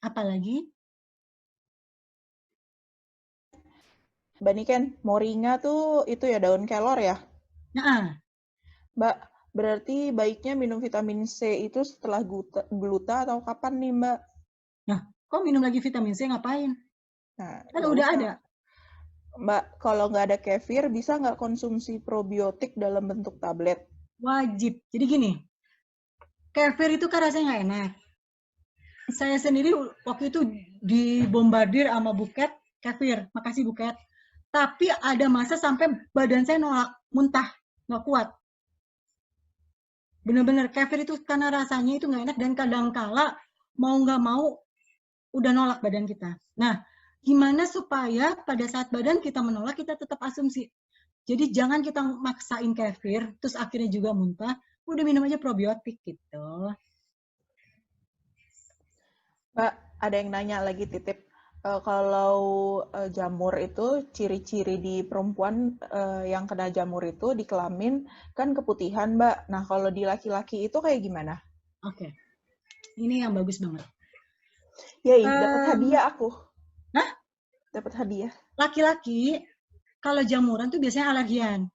Apalagi? Mbak Niken, moringa tuh itu ya daun kelor ya? Nah, Mbak, berarti baiknya minum vitamin C itu setelah gluta atau kapan nih Mbak? nah, kok minum lagi vitamin C ngapain? Nah, Kan nggak udah usah. ada. Mbak, kalau nggak ada kefir, bisa nggak konsumsi probiotik dalam bentuk tablet? Wajib. Jadi gini, kefir itu kan rasanya nggak enak. Saya sendiri waktu itu dibombardir sama Buket, kefir. Makasih Buket. Tapi ada masa sampai badan saya nolak, muntah, nggak kuat. Bener-bener kefir itu karena rasanya itu nggak enak dan kadang-kala mau nggak mau udah nolak badan kita. Nah, gimana supaya pada saat badan kita menolak kita tetap asumsi. Jadi jangan kita maksain kefir, terus akhirnya juga muntah, udah minum aja probiotik gitu. Mbak, ada yang nanya lagi titip. Kalau jamur itu ciri-ciri di perempuan yang kena jamur itu di kelamin kan keputihan, Mbak. Nah, kalau di laki-laki itu kayak gimana? Oke, ini yang bagus banget. Yay, dapat hadiah aku. Nah, Dapat hadiah. laki-laki kalau jamuran tuh biasanya alergian,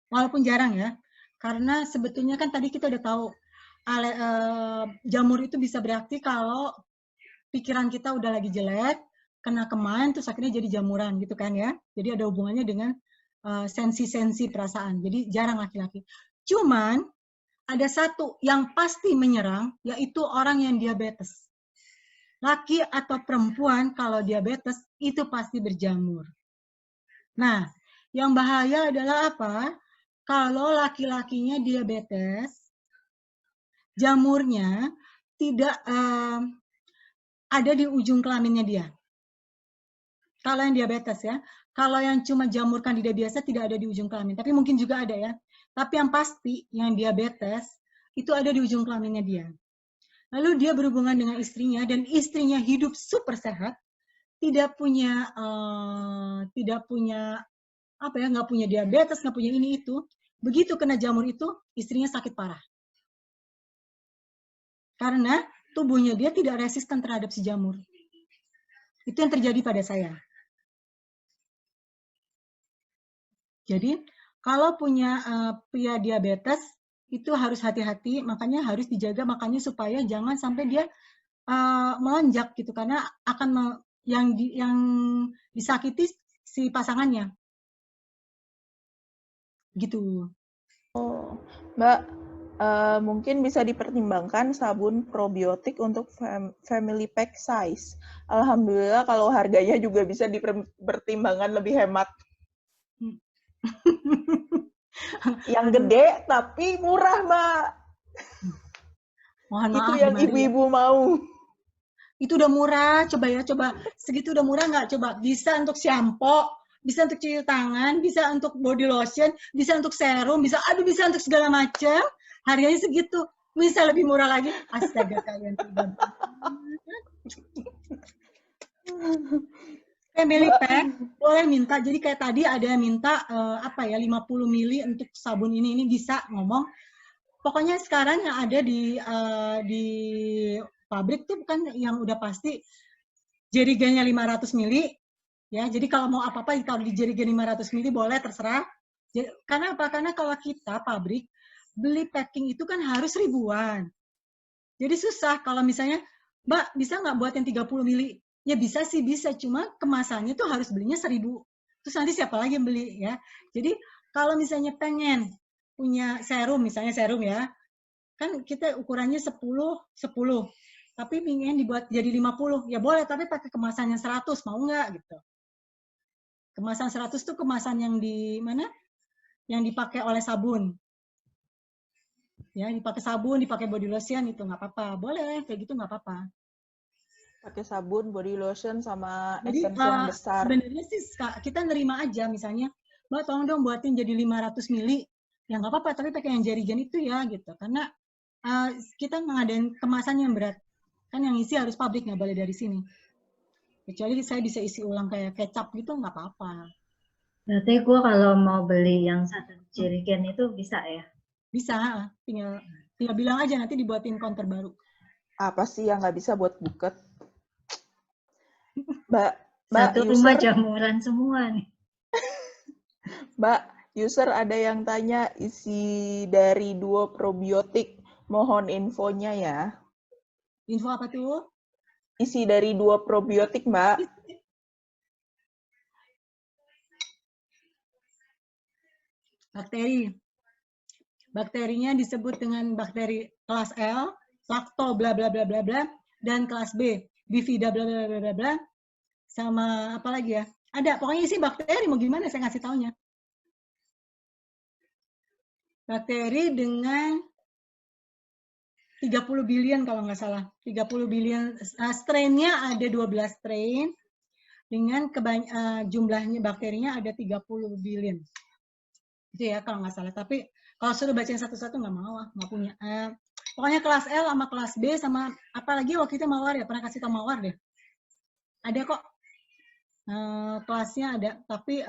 walaupun jarang ya, karena sebetulnya kan tadi kita udah tahu jamur itu bisa bereaksi kalau pikiran kita udah lagi jelek, kena keman, terus akhirnya jadi jamuran gitu kan ya. Jadi ada hubungannya dengan sensi-sensi perasaan. Jadi jarang laki-laki. Cuman ada satu yang pasti menyerang, yaitu orang yang diabetes. Laki atau perempuan kalau diabetes itu pasti berjamur. Nah, yang bahaya adalah apa? Kalau laki-lakinya diabetes, jamurnya tidak ada di ujung kelaminnya dia. Kalau yang diabetes ya, kalau yang cuma jamur kandida biasa tidak ada di ujung kelamin, tapi mungkin juga ada ya. Tapi yang pasti yang diabetes itu ada di ujung kelaminnya dia. Lalu dia berhubungan dengan istrinya dan istrinya hidup super sehat, tidak punya apa ya, nggak punya diabetes, nggak punya ini itu. Begitu kena jamur itu, istrinya sakit parah. Karena tubuhnya dia tidak resisten terhadap si jamur. Itu yang terjadi pada saya. Jadi kalau punya pria diabetes itu harus hati-hati, makanya harus dijaga makannya supaya jangan sampai dia melonjak gitu karena akan yang disakiti si pasangannya. Gitu. Oh, Mbak, mungkin bisa dipertimbangkan sabun probiotik untuk family pack size. Alhamdulillah kalau harganya juga bisa dipertimbangkan lebih hemat. Yang Aduh, gede tapi murah, Mbak. mohon Itu maaf Bu yang Maria. ibu-ibu mau. Itu udah murah, coba ya, coba segitu udah murah nggak? Coba bisa untuk shampoo, bisa untuk cuci tangan, bisa untuk body lotion, bisa untuk serum, bisa untuk segala macam. Harganya segitu, bisa lebih murah lagi. Astaga kalian tidak. Family Mbak, pack boleh minta. Jadi kayak tadi ada yang minta apa ya 50 mili untuk sabun ini bisa ngomong. Pokoknya sekarang yang ada di pabrik tuh bukan yang udah pasti jerigennya 500 mili ya. Jadi kalau mau apa-apa kalau di jerigen 500 mili boleh terserah. Karena apa? Karena kalau kita pabrik beli packing itu kan harus ribuan. Jadi susah kalau misalnya, Mbak bisa nggak buat yang 30 mili? Ya bisa sih bisa, cuma kemasannya tuh harus belinya 1000. Terus nanti siapa lagi yang beli ya? Jadi kalau misalnya pengen punya serum, misalnya serum ya, kan kita ukurannya 10, 10. Tapi ingin dibuat jadi 50, ya boleh, tapi pakai kemasan yang 100, mau nggak gitu. Kemasan 100 tuh kemasan yang di mana? Yang dipakai oleh sabun. Ya, dipakai sabun, dipakai body lotion itu nggak apa-apa. Boleh, kayak gitu nggak apa-apa. pakai sabun, body lotion, sama Jadi essence yang besar. sebenarnya sih kita nerima aja misalnya, Mbak tolong dong buatin jadi 500 mili. Ya nggak apa-apa, tapi pakai yang jerigen itu ya gitu. Karena kita ngadain kemasan yang berat. Kan yang isi harus pabrik, nggak boleh dari sini. Kecuali saya bisa isi ulang kayak kecap gitu, nggak apa-apa. Berarti gue kalau mau beli yang satu jerigen itu bisa ya? Bisa, tinggal bilang aja nanti dibuatin counter baru. Apa sih yang nggak bisa buat buket? Mbak, Satu rumah user, jamuran semua nih. Mbak, user ada yang tanya isi dari 2 probiotik. Mohon infonya ya. Info apa tuh? Isi dari 2 probiotik, Mbak. Bakteri. Bakterinya disebut dengan bakteri kelas L, lacto bla bla bla bla bla, dan kelas B, bifida bla bla bla bla bla, sama apa lagi ya? Ada, pokoknya isi bakteri, mau gimana saya ngasih taunya. Bakteri dengan 30 billion kalau nggak salah. 30 billion, strain-nya ada 12 strain, dengan jumlahnya bakterinya ada 30 billion. Itu ya kalau nggak salah. Tapi kalau suruh bacain satu-satu nggak mau, nggak punya. Pokoknya kelas L sama kelas B sama apalagi waktu itu Mawar ya, pernah kasih tau Mawar deh. Ada kok kelasnya ada, tapi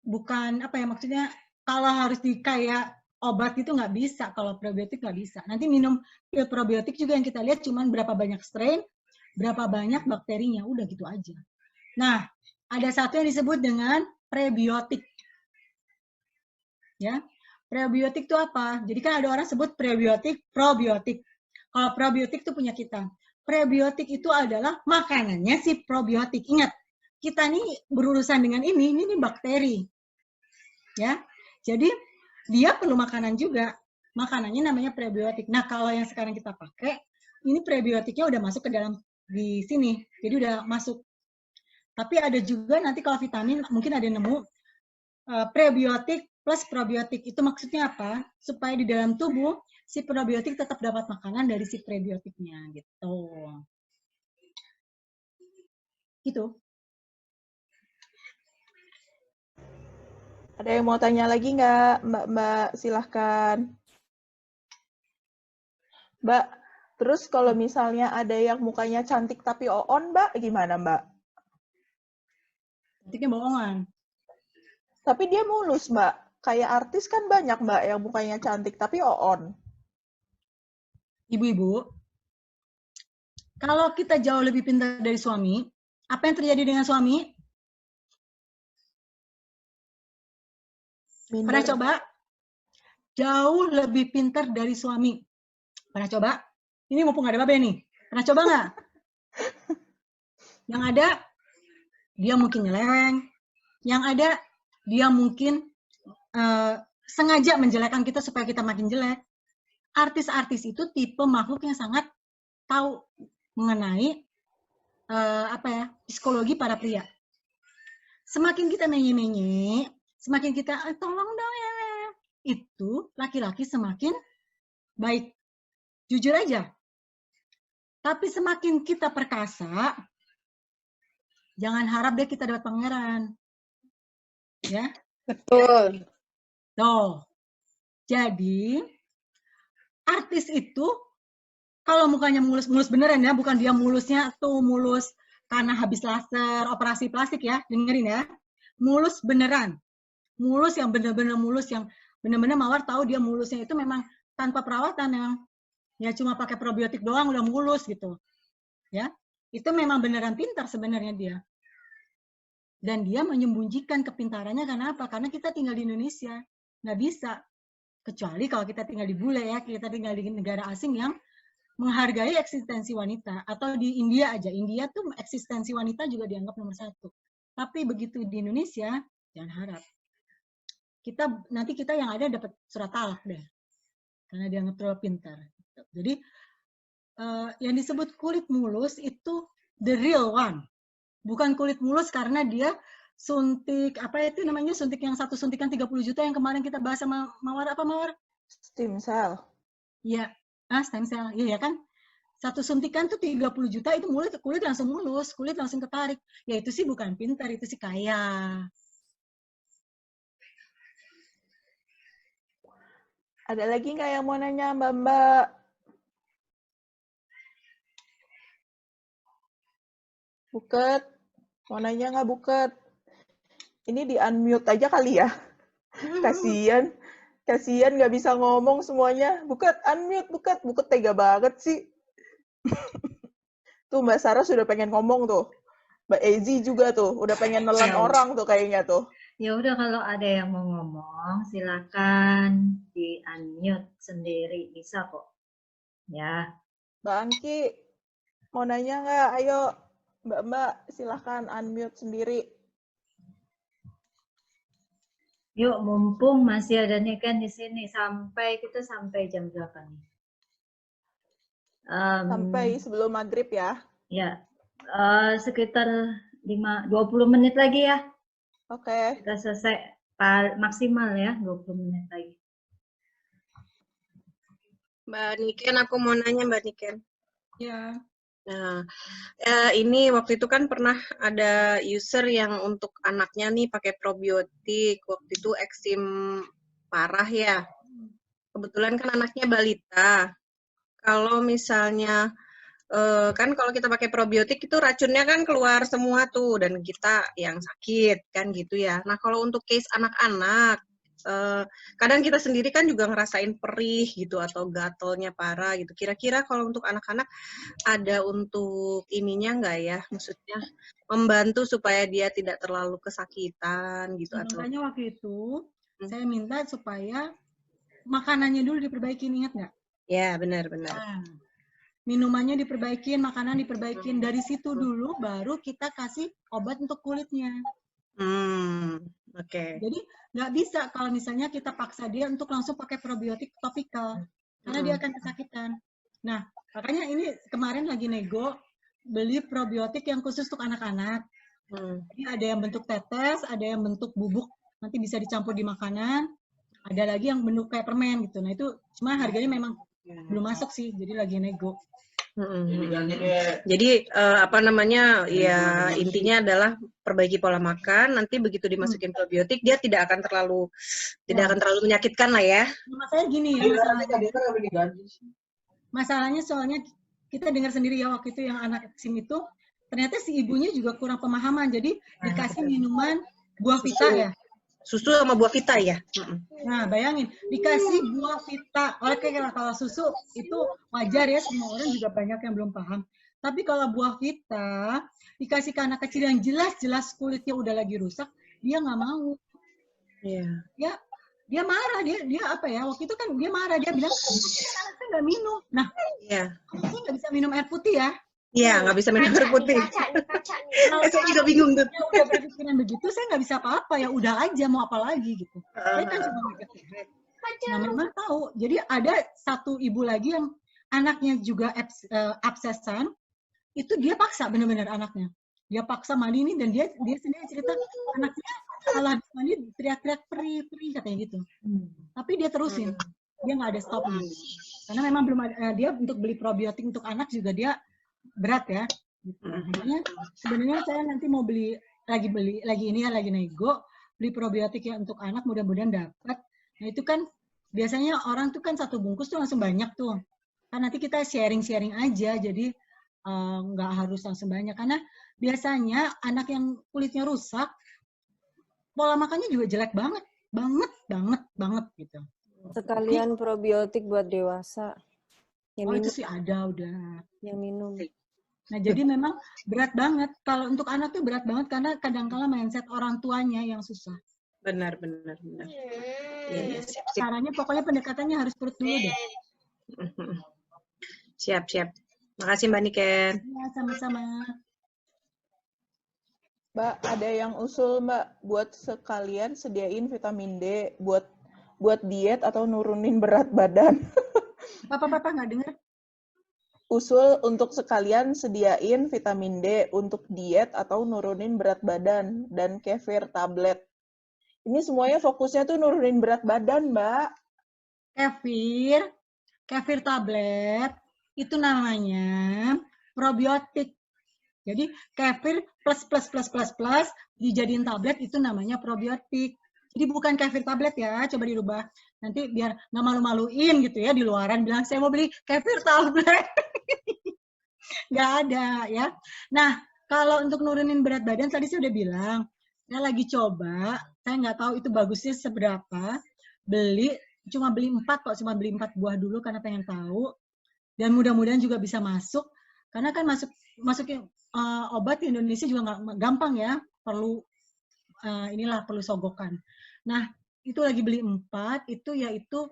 bukan apa ya maksudnya kalau harus kayak obat itu nggak bisa, kalau probiotik nggak bisa. Nanti minum pil probiotik juga yang kita lihat cuman berapa banyak strain, berapa banyak bakterinya, udah gitu aja. Nah, ada satu yang disebut dengan prebiotik. Ya, prebiotik itu apa? Jadi kan ada orang sebut prebiotik, probiotik. Kalau probiotik itu punya kita. Prebiotik itu adalah makanannya si probiotik. Ingat, kita nih berurusan dengan ini bakteri. Ya. Jadi dia perlu makanan juga. Makanannya namanya prebiotik. Nah, kalau yang sekarang kita pakai, ini prebiotiknya udah masuk ke dalam di sini. Jadi udah masuk. Tapi ada juga nanti kalau vitamin mungkin ada yang nemu prebiotik plus probiotik. Itu maksudnya apa? Supaya di dalam tubuh si probiotik tetap dapat makanan dari si prebiotiknya gitu. Gitu. Ada yang mau tanya lagi nggak, Mbak? Silahkan. Mbak, terus kalau misalnya ada yang mukanya cantik tapi oon, Mbak, gimana, Mbak? Cantiknya bohongan. Tapi dia mulus, Mbak. Kayak artis kan banyak, Mbak, yang mukanya cantik tapi oon. Ibu-ibu, kalau kita jauh lebih pintar dari suami, apa yang terjadi dengan suami? Minder. Pernah coba? Jauh lebih pintar dari suami. Pernah coba? Ini mumpung ada Babe nih. Pernah coba nggak? Yang ada, dia mungkin nyeleweng. Yang ada, dia mungkin sengaja menjelekkan kita supaya kita makin jelek. Artis-artis itu tipe makhluk yang sangat tahu mengenai psikologi para pria. Semakin kita menye-menye, semakin kita tolong dong ya, itu laki-laki semakin baik. Jujur aja. Tapi semakin kita perkasa, jangan harap deh kita dapat pangeran. Ya. Betul. Tuh. Jadi, artis itu kalau mukanya mulus-mulus beneran ya, bukan dia mulusnya tuh mulus karena habis laser, operasi plastik ya, dengerin ya. Mulus beneran. Mulus yang bener-bener mulus, yang bener-bener Mawar tahu dia mulusnya itu memang tanpa perawatan, yang ya cuma pakai probiotik doang udah mulus gitu. Ya. Itu memang beneran pintar sebenarnya dia. Dan dia menyembunyikan kepintarannya karena apa? Karena kita tinggal di Indonesia. Nggak bisa. Kecuali kalau kita tinggal di bule ya, kita tinggal di negara asing yang menghargai eksistensi wanita. Atau di India aja. India tuh eksistensi wanita juga dianggap nomor 1. Tapi begitu di Indonesia, jangan harap. Nanti kita yang ada dapat surat talak deh. Karena dianggap terlalu pintar. Jadi, yang disebut kulit mulus itu the real one. Bukan kulit mulus karena dia suntik, apa itu namanya, suntik yang satu suntikan 30 juta yang kemarin kita bahas sama Mawar, apa Mawar? Stem cell. Iya, stem cell, iya kan? Satu suntikan tuh 30 juta, itu kulit langsung mulus, kulit langsung ketarik. Ya itu sih bukan pintar, itu sih kaya. Ada lagi nggak yang mau nanya, Mbak? Buket, mau nanya nggak, Buket? Ini di unmute aja kali ya. Kasian nggak bisa ngomong semuanya. Buket, unmute, Buket tega banget sih. Tuh Mbak Sarah sudah pengen ngomong tuh. Mbak Ezi juga tuh, udah pengen nelen orang tuh kayaknya tuh. Ya udah kalau ada yang mau ngomong, silakan di unmute sendiri, bisa kok. Ya. Mbak Angki, mau nanya nggak? Ayo, Mbak, silahkan unmute sendiri. Yuk, mumpung masih ada Niken di sini, kita sampai jam berapa nih? Sampai sebelum maghrib ya. Ya, sekitar 20 menit lagi ya. Oke. Kita selesai maksimal ya, 20 menit lagi. Mbak Niken, aku mau nanya Mbak Niken. Ya. Nah, ini waktu itu kan pernah ada user yang untuk anaknya nih pakai probiotik. Waktu itu eksim parah ya. Kebetulan kan anaknya balita. Kalau misalnya kan kalau kita pakai probiotik itu racunnya kan keluar semua tuh dan kita yang sakit kan gitu ya. Nah kalau untuk case anak-anak, kadang kita sendiri kan juga ngerasain perih gitu atau gatelnya parah gitu. Kira-kira kalau untuk anak-anak ada untuk ininya nggak ya? Maksudnya membantu supaya dia tidak terlalu kesakitan gitu atau? Makanya waktu itu saya minta supaya makanannya dulu diperbaikin, ingat nggak? Ya benar-benar. Nah, minumannya diperbaikin, makanan diperbaikin. Dari situ dulu baru kita kasih obat untuk kulitnya. Oke. Jadi nggak bisa kalau misalnya kita paksa dia untuk langsung pakai probiotik topikal, karena dia akan kesakitan. Nah, makanya ini kemarin lagi nego beli probiotik yang khusus untuk anak-anak. Jadi ada yang bentuk tetes, ada yang bentuk bubuk, nanti bisa dicampur di makanan. Ada lagi yang bentuk kayak permen gitu. Nah itu cuma harganya memang belum masuk sih, jadi lagi nego. Jadi apa namanya ya intinya adalah perbaiki pola makan, nanti begitu dimasukin probiotik dia tidak akan terlalu menyakitkan lah ya. Masalahnya gini ya, masalahnya soalnya kita dengar sendiri ya waktu itu yang anak eksim itu ternyata si ibunya juga kurang pemahaman, jadi dikasih minuman buah vita ya. Susu sama buah vita ya. Nah, bayangin, dikasih buah vita. Oke, kalau susu itu wajar ya, semua orang juga banyak yang belum paham. Tapi kalau buah vita dikasih ke anak kecil yang jelas-jelas kulitnya udah lagi rusak, dia nggak mau. Iya. Dia marah, dia apa ya? Waktu itu kan dia marah, dia bilang, saya nggak minum. Nah, saya nggak bisa minum air putih ya. Iya, nggak bisa minum air putih. Saya juga bingung tuh. Ya udah berpikiran begitu, saya nggak bisa apa-apa ya, udah aja mau apa lagi gitu. Saya kan cuma mikir. Nah memang tahu, jadi ada satu ibu lagi yang anaknya juga absesan, itu dia paksa benar-benar anaknya. Dia paksa mandi ini dan dia sendiri cerita anaknya salah mandi teriak-teriak perih katanya gitu. Tapi dia terusin, dia nggak ada stopnya. Karena memang belum ada, dia untuk beli probiotik untuk anak juga dia berat ya. Gitu. Makanya sebenarnya saya nanti mau lagi nego beli probiotik ya untuk anak, mudah-mudahan dapat. Nah itu kan biasanya orang tuh kan satu bungkus tuh langsung banyak tuh. Kan nanti kita sharing aja, jadi nggak harus langsung banyak. Karena biasanya anak yang kulitnya rusak, pola makannya juga jelek banget gitu. Sekalian probiotik buat dewasa. Itu sih ada udah. Yang minum. Nah, jadi memang berat banget. Kalau untuk anak tuh berat banget karena kadang-kala mindset orang tuanya yang susah. Benar. Ya, caranya pokoknya pendekatannya harus perut dulu deh. Siap. Makasih Mbak Niken. Ya, sama-sama. Mbak, ada yang usul Mbak buat sekalian sediain vitamin D buat diet atau nurunin berat badan. Papa nggak dengar? Usul untuk sekalian sediain vitamin D untuk diet atau nurunin berat badan dan kefir tablet. Ini semuanya fokusnya tuh nurunin berat badan, Mbak. Kefir tablet itu namanya probiotik. Jadi kefir plus dijadiin tablet itu namanya probiotik. Jadi bukan kefir tablet ya, coba dirubah. Nanti biar nggak malu-maluin gitu ya di luaran bilang saya mau beli kefir tablet. Nggak ada ya. Nah, kalau untuk nurunin berat badan tadi saya udah bilang, saya lagi coba, saya nggak tahu itu bagusnya seberapa. Cuma beli 4 buah dulu karena pengen tahu. Dan mudah-mudahan juga bisa masuk. Karena kan masukin obat di Indonesia juga nggak gampang ya, perlu perlu sogokan. Nah, itu lagi beli 4, itu yaitu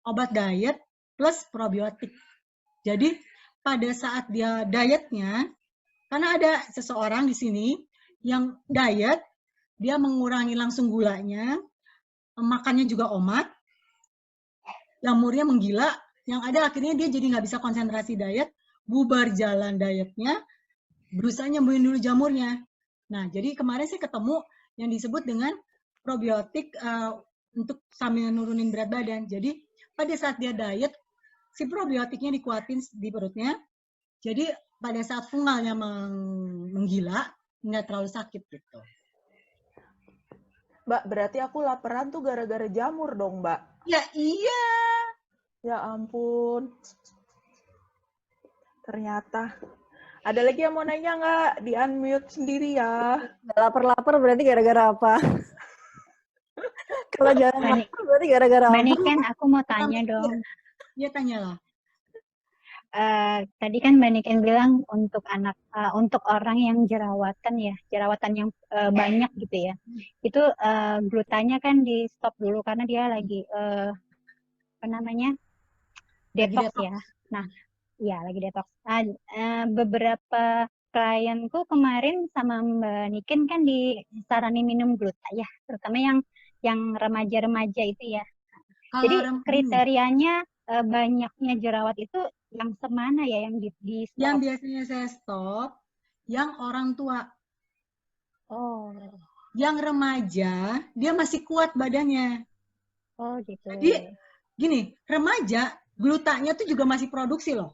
obat diet plus probiotik. Jadi pada saat dia dietnya, karena ada seseorang di sini yang diet, dia mengurangi langsung gulanya, makannya juga omat, jamurnya menggila, yang ada akhirnya dia jadi nggak bisa konsentrasi diet, bubar jalan dietnya, berusaha nyembuhin dulu jamurnya. Nah, jadi kemarin saya ketemu yang disebut dengan probiotik untuk sambil nurunin berat badan. Jadi pada saat dia diet, si probiotiknya dikuatin di perutnya. Jadi pada saat fungalnya menggila, nggak terlalu sakit gitu. Mbak, berarti aku laparan tuh gara-gara jamur dong, Mbak. Ya iya. Ya ampun. Ternyata. Ada lagi yang mau nanya nggak? Di-unmute sendiri ya. Lapar-lapar berarti gara-gara apa? Kalau jarang lapar berarti gara-gara apa? Mbak Niken, aku mau tanya dong. Dia tanyalah. Tadi kan Mbak Niken bilang untuk untuk orang yang jerawatan yang banyak gitu ya. Itu glutannya kan di stop dulu karena dia lagi detox ya. Nah, iya lagi detox. Beberapa klienku kemarin sama Mbak Niken kan disaranin minum gluta ya, terutama yang remaja-remaja itu ya. Jadi kriterianya banyaknya jerawat itu yang semana ya yang di stop? Yang biasanya saya stop, yang orang tua. Oh. Yang remaja, dia masih kuat badannya. Oh gitu. Jadi gini, remaja glutanya tuh juga masih produksi loh.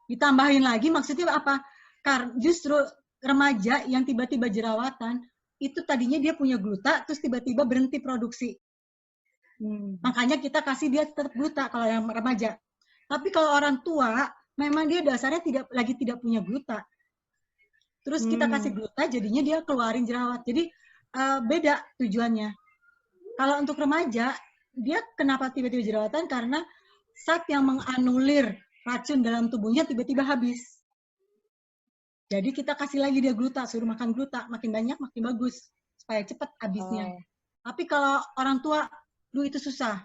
Ditambahin lagi maksudnya apa? Karena justru remaja yang tiba-tiba jerawatan, itu tadinya dia punya gluta, terus tiba-tiba berhenti produksi. Makanya kita kasih dia tetap gluta kalau yang remaja. Tapi kalau orang tua, memang dia dasarnya tidak punya gluta. Terus kita kasih gluta, jadinya dia keluarin jerawat. Jadi beda tujuannya. Kalau untuk remaja, dia kenapa tiba-tiba jerawatan? Karena zat yang menganulir racun dalam tubuhnya tiba-tiba habis. Jadi kita kasih lagi dia gluta, suruh makan gluta, makin banyak makin bagus supaya cepat habisnya. Tapi kalau orang tua, itu susah.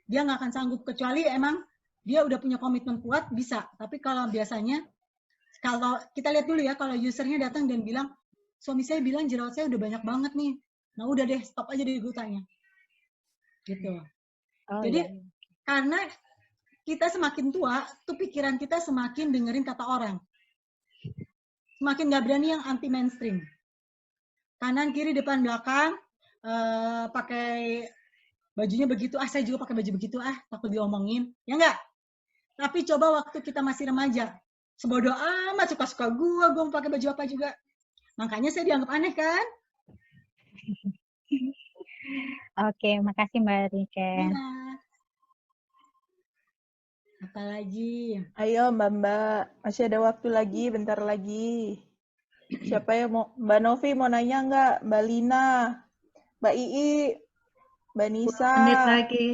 Dia nggak akan sanggup kecuali emang dia udah punya komitmen kuat bisa. Tapi kalau biasanya kalau kita lihat dulu ya, kalau usernya datang dan bilang, suami saya bilang jerawat saya udah banyak banget nih. Nah udah deh, stop aja dari glutanya. Gitu. Jadi karena kita semakin tua, tuh pikiran kita semakin dengerin kata orang. Semakin nggak berani yang anti mainstream. Kanan, kiri, depan, belakang, pakai bajunya begitu, saya juga pakai baju begitu, takut diomongin. Ya enggak? Tapi coba waktu kita masih remaja, sebodoh amat, suka-suka gue mau pakai baju apa juga. Makanya saya dianggap aneh kan? Oke, makasih Mbak Niken. Ya. Apalagi? Ayo Mbak, masih ada waktu lagi, bentar lagi. Siapa yang mau? Mbak Novi mau nanya nggak? Mbak Lina, Mbak Ii, Mbak Nisa. 10 menit lagi.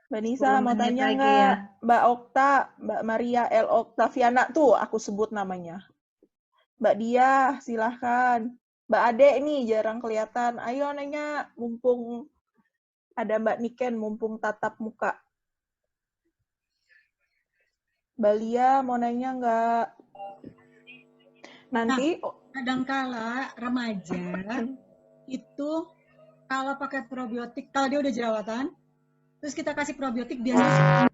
Mbak Nisa mau tanya nggak? Ya. Mbak Okta, Mbak Maria L. Oktaviana, tuh aku sebut namanya. Mbak Dia, silahkan. Mbak Ade nih jarang kelihatan. Ayo nanya, mumpung ada Mbak Niken, mumpung tatap muka. Mbak Lia mau nanya nggak? Nanti kadangkala remaja itu kalau pakai probiotik, kalau dia udah jerawatan, terus kita kasih probiotik biasanya.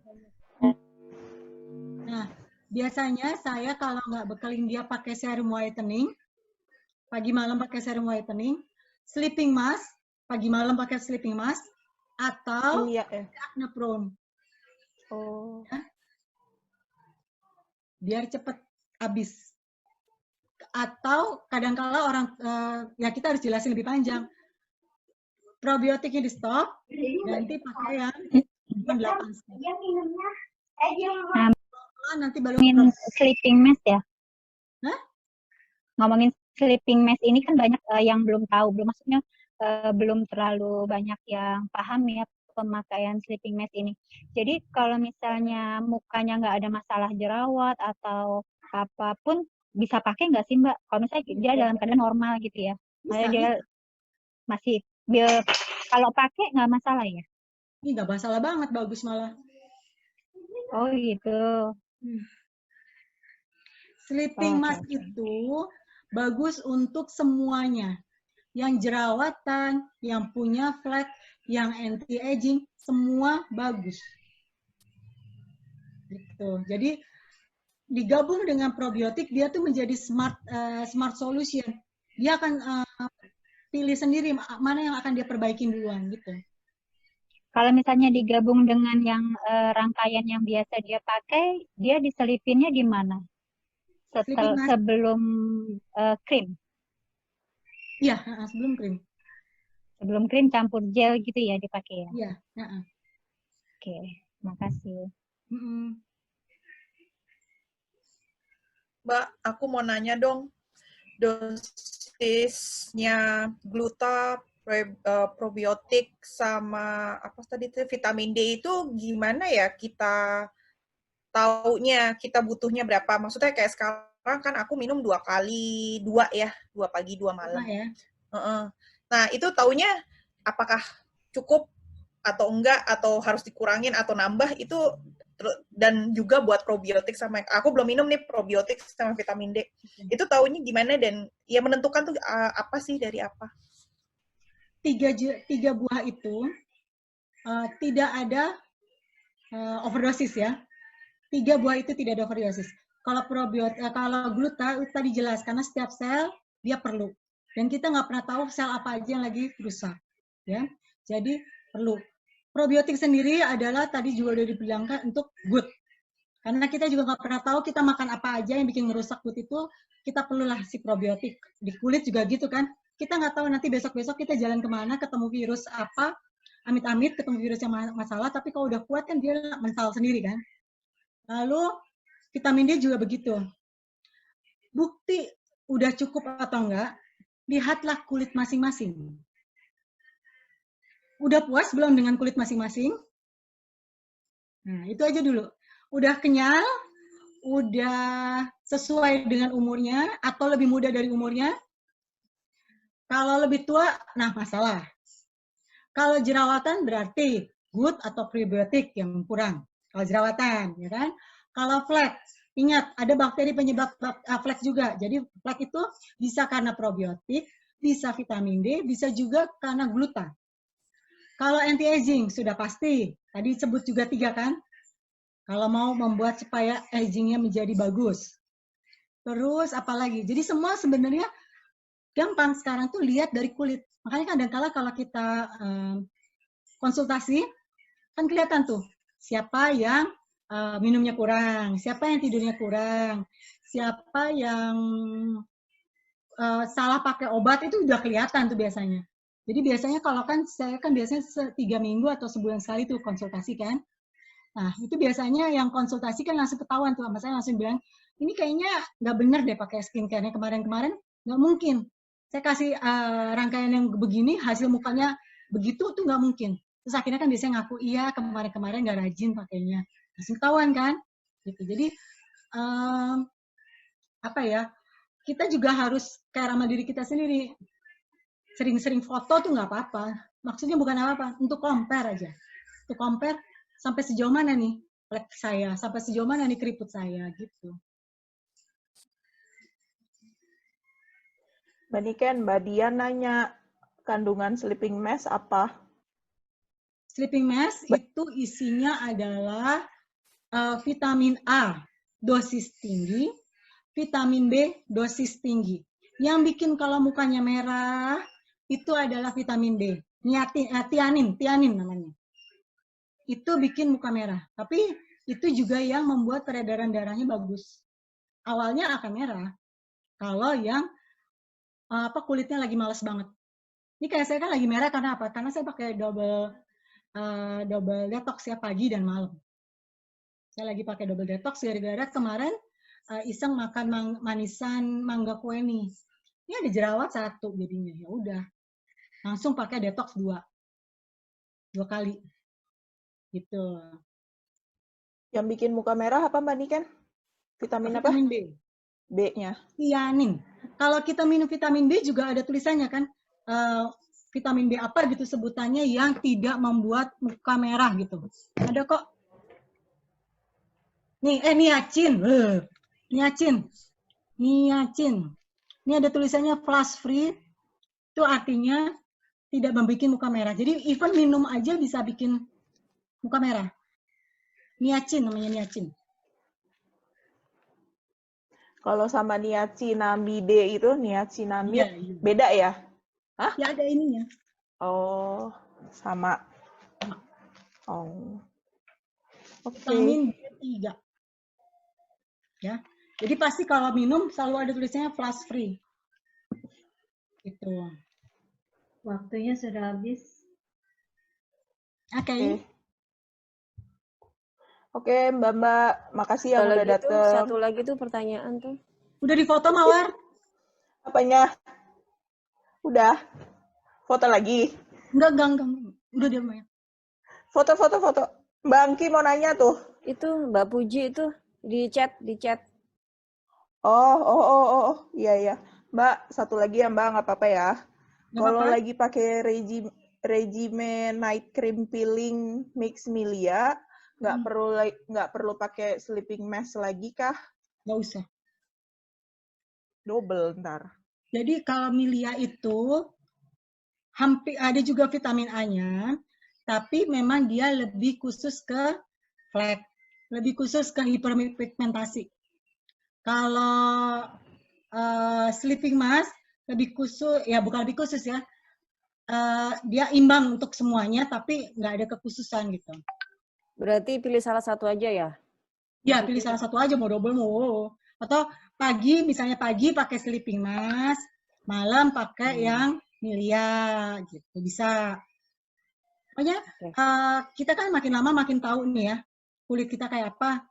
Nah, biasanya saya kalau nggak bekalin dia pakai serum whitening, pagi malam pakai serum whitening, sleeping mask, pagi malam pakai sleeping mask, atau acne prone. Oh. Ya. Biar cepat habis. Atau kadangkala orang, ya kita harus jelasin lebih panjang. Probiotiknya di stop, nanti pakai yang 8 step. Nanti baru ngomongin sleeping mask ya. Hah? Ngomongin sleeping mask ini kan banyak yang belum tahu, maksudnya belum terlalu banyak yang paham ya pemakaian sleeping mask ini. Jadi kalau misalnya mukanya nggak ada masalah jerawat atau apapun bisa pakai nggak sih Mbak? Kalau misalnya dia dalam keadaan normal gitu ya, Bisa, dia bisa. masih kalau pakai nggak masalah ya? Ini nggak masalah banget, bagus malah. Oh gitu. Sleeping Oke, mask oke. itu bagus untuk semuanya. Yang jerawatan, yang punya flek, yang anti-aging, semua bagus. Gitu. Jadi digabung dengan probiotik, dia tuh menjadi smart solution. Dia akan pilih sendiri mana yang akan dia perbaikin duluan gitu. Kalau misalnya digabung dengan yang rangkaian yang biasa dia pakai, dia diselipinnya di mana? Sleeping mask, Sebelum krim. iya, sebelum krim. Sebelum krim campur gel gitu ya dipakai ya. Iya. Oke, makasih. Mbak, aku mau nanya dong, dosisnya gluta, probiotik, sama apa tadi itu vitamin D itu gimana ya kita taunya, kita butuhnya berapa? Maksudnya kayak sekarang kan aku minum 2 kali, 2 ya, 2 pagi, 2 malam. Ya. Nah, itu taunya apakah cukup atau enggak, atau harus dikurangin atau nambah, itu dan juga buat probiotik sama aku belum minum nih probiotik sama vitamin D. Itu taunya gimana dan ya menentukan tuh apa sih dari apa? 3 buah itu tidak ada overdosis ya. 3 buah itu tidak ada overdosis. Kalau probiotik, kalau gluta tadi jelas karena setiap sel dia perlu. Dan kita nggak pernah tahu sel apa aja yang lagi rusak, ya. Jadi perlu. Probiotik sendiri adalah tadi juga udah dibilangkan untuk gut. Karena kita juga nggak pernah tahu kita makan apa aja yang bikin merusak gut itu, kita perlulah si probiotik. Di kulit juga gitu kan. Kita nggak tahu nanti besok-besok kita jalan kemana, ketemu virus apa, amit-amit ketemu virus yang masalah, tapi kalau udah kuat kan dia mental sendiri kan. Lalu vitamin D juga begitu. Bukti udah cukup atau enggak, lihatlah kulit masing-masing. Udah puas belum dengan kulit masing-masing? Nah, itu aja dulu. Udah kenyal, udah sesuai dengan umurnya, atau lebih muda dari umurnya. Kalau lebih tua, nah masalah. Kalau jerawatan berarti good atau prebiotik yang kurang. Kalau jerawatan, ya kan? Kalau flek, ingat ada bakteri penyebab flek juga. Jadi flek itu bisa karena probiotik, bisa vitamin D, bisa juga karena gluta. Kalau anti-aging sudah pasti, tadi sebut juga 3 kan? Kalau mau membuat supaya agingnya menjadi bagus. Terus apalagi? Jadi semua sebenarnya gampang sekarang tuh lihat dari kulit. Makanya kadang-kala kalau kita konsultasi, kan kelihatan tuh siapa yang minumnya kurang, siapa yang tidurnya kurang, siapa yang salah pakai obat, itu udah kelihatan tuh biasanya. Jadi biasanya kalau kan saya kan biasanya 3 minggu atau sebulan sekali tuh konsultasi kan. Nah itu biasanya yang konsultasi kan langsung ketahuan tuh, sama saya langsung bilang, ini kayaknya nggak bener deh pakai skincare-nya kemarin-kemarin, nggak mungkin. Saya kasih rangkaian yang begini, hasil mukanya begitu tuh nggak mungkin. Terus akhirnya kan biasanya ngaku, iya kemarin-kemarin nggak rajin pakainya. Langsung ketahuan kan? Gitu. Jadi apa ya? Kita juga harus kayak ramah diri kita sendiri. Sering-sering foto tuh nggak apa-apa. Maksudnya bukan apa-apa, untuk compare aja. Untuk compare sampai sejauh mana nih flek saya, sampai sejauh mana nih keriput saya gitu. Mbak Niken, Mbak Dian nanya kandungan sleeping mask apa? Sleeping mask itu isinya adalah vitamin A dosis tinggi, vitamin B dosis tinggi. Yang bikin kalau mukanya merah itu adalah vitamin B, tianin namanya. Itu bikin muka merah. Tapi itu juga yang membuat peredaran darahnya bagus. Awalnya akan merah. Kalau yang kulitnya lagi males banget. Ini kayak saya kan lagi merah karena apa? Karena saya pakai double detox ya, pagi dan malam. Saya lagi pakai double detox gara-gara kemarin iseng makan manisan mangga kue nih. Ini ada jerawat 1 jadinya. Ya udah. Langsung pakai detox 2 kali. Gitu. Yang bikin muka merah apa Mbak Niken? Vitamin apa? Vitamin B. B-nya. Tianin. Kalau kita minum vitamin B juga ada tulisannya kan, vitamin B apa gitu sebutannya yang tidak membuat muka merah gitu. Ada kok. Nih, niacin. Niacin. Ini ada tulisannya flash free. Itu artinya tidak membuat muka merah. Jadi even minum aja bisa bikin muka merah. Niacin namanya niacin. Kalau sama niacinamide itu, niacinamide, Iya. beda ya? Hah? Ya ada ininya. Oh, sama. Oh. Oke. Vitamin B3. Ya. Jadi pasti kalau minum selalu ada tulisannya flash free. Gitu. Waktunya sudah habis. Oke. Oke, Mbak, makasih yang udah datang. Satu lagi tuh pertanyaan tuh. Udah difoto, Mawar? Apanya? Udah? Foto lagi? Enggak. Udah dia main. Foto. Mbak Angki mau nanya tuh. Itu Mbak Puji itu di chat. Oh, iya. Mbak, satu lagi ya Mbak, nggak apa-apa ya. Kalau lagi pakai regime night cream peeling mix milia, nggak perlu pakai sleeping mask lagi kah? Nggak usah. Double ntar. Jadi kalau milia itu hampir ada juga vitamin A-nya, tapi memang dia lebih khusus ke flek, lebih khusus ke hiperpigmentasi. Kalau sleeping mask lebih khusus, ya bukan lebih khusus ya, dia imbang untuk semuanya, tapi nggak ada kekhususan gitu. Berarti pilih salah satu aja ya? Ya, pilih salah satu aja, mau double mau. Atau misalnya pagi pakai sleeping mask, malam pakai yang milia, gitu bisa. Pokoknya kita kan makin lama makin tahu nih ya, kulit kita kayak apa.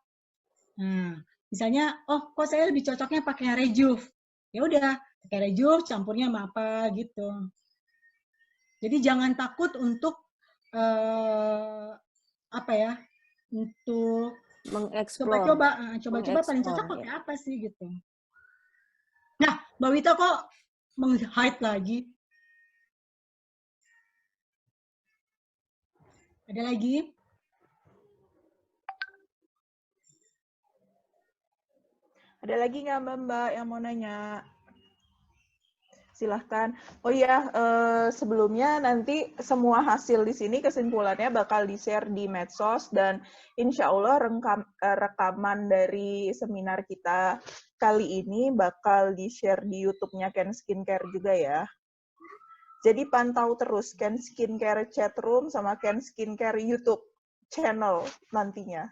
Nah, misalnya, kok saya lebih cocoknya pakai Rejuve. Ya udah, pakai Rejuve, campurnya sama apa gitu. Jadi jangan takut untuk untuk mengeksplor. coba-coba paling cocok pakai apa sih gitu. Nah, Mbak Wita kok meng-hide lagi? Ada lagi? Ada lagi nggak Mbak yang mau nanya? Silahkan. Oh iya, sebelumnya nanti semua hasil di sini kesimpulannya bakal di-share di medsos dan insya Allah rekaman dari seminar kita kali ini bakal di-share di YouTube-nya Ken Skincare juga ya. Jadi pantau terus Ken Skincare Chatroom sama Ken Skincare YouTube channel nantinya.